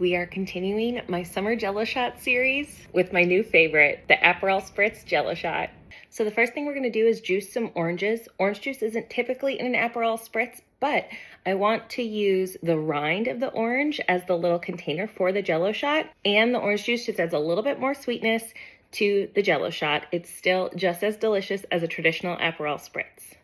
We are continuing my summer Jello Shot series with my new favorite, the Aperol Spritz Jello Shot. So the first thing we're going to do is juice some oranges. Orange juice isn't typically in an Aperol Spritz, but I want to use the rind of the orange as the little container for the Jello Shot, and the orange juice just adds a little bit more sweetness to the Jello Shot. It's still just as delicious as a traditional Aperol Spritz.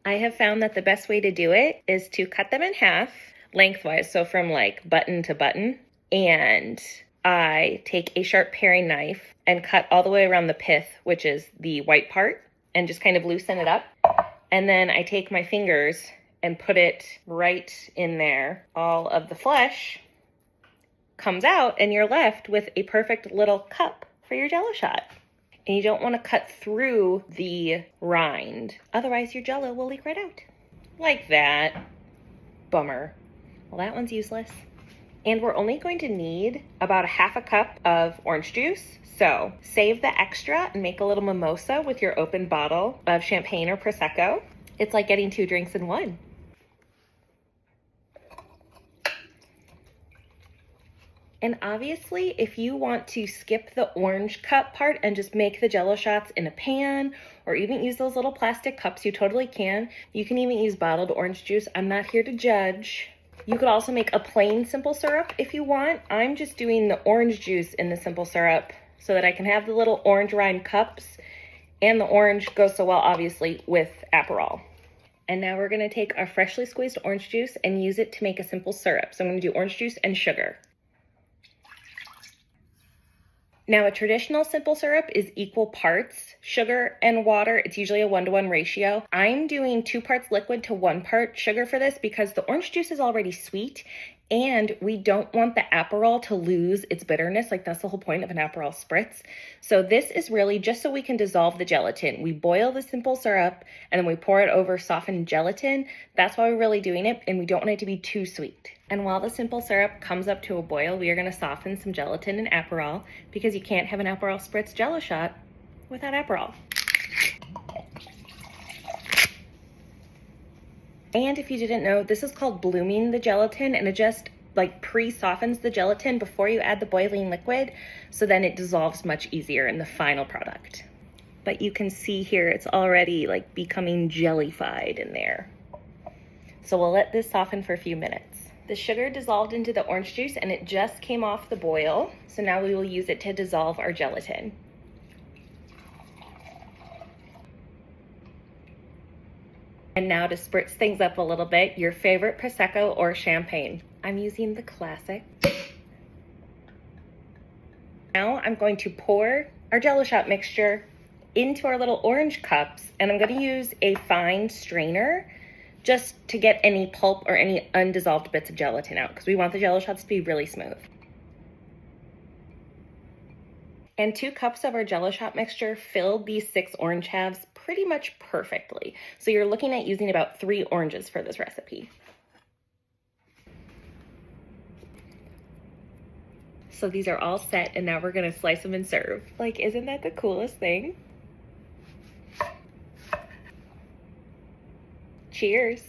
I have found that the best way to do it is to cut them in half lengthwise, so from like button to button, and I take a sharp paring knife and cut all the way around the pith, which is the white part, and just kind of loosen it up. And then I take my fingers and put it right in there. All of the flesh comes out and you're left with a perfect little cup for your Jello Shot. And you don't want to cut through the rind, otherwise your Jello will leak right out. Like that. Bummer. Well, that one's useless. And we're only going to need about a half a cup of orange juice. So save the extra and make a little mimosa with your open bottle of champagne or Prosecco. It's like getting 2 drinks in one. And obviously, if you want to skip the orange cup part and just make the Jello Shots in a pan, or even use those little plastic cups, you totally can. You can even use bottled orange juice. I'm not here to judge. You could also make a plain simple syrup if you want. I'm just doing the orange juice in the simple syrup so that I can have the little orange rind cups, and the orange goes so well, obviously, with Aperol. And now we're gonna take our freshly squeezed orange juice and use it to make a simple syrup. So I'm gonna do orange juice and sugar. Now, a traditional simple syrup is equal parts sugar and water. It's usually a 1-to-1 ratio. I'm doing 2 parts liquid to 1 part sugar for this because the orange juice is already sweet, and we don't want the Aperol to lose its bitterness. Like, that's the whole point of an Aperol Spritz. So this is really just so we can dissolve the gelatin. We boil the simple syrup and then we pour it over softened gelatin. That's why we're really doing it, and we don't want it to be too sweet. And while the simple syrup comes up to a boil, we are going to soften some gelatin and Aperol, because you can't have an Aperol Spritz Jello Shot without Aperol. And if you didn't know, this is called blooming the gelatin, and it just like pre-softens the gelatin before you add the boiling liquid, so then it dissolves much easier in the final product. But you can see here it's already like becoming jellified in there. So we'll let this soften for a few minutes. The sugar dissolved into the orange juice and it just came off the boil. So now we will use it to dissolve our gelatin. And now to spritz things up a little bit, your favorite Prosecco or champagne. I'm using the classic. Now I'm going to pour our Jello Shot mixture into our little orange cups, and I'm going to use a fine strainer just to get any pulp or any undissolved bits of gelatin out, because we want the Jello Shots to be really smooth. And 2 cups of our Jello Shot mixture filled these 6 orange halves pretty much perfectly. So you're looking at using about 3 oranges for this recipe. So these are all set, and now we're gonna slice them and serve. Like, isn't that the coolest thing? Cheers.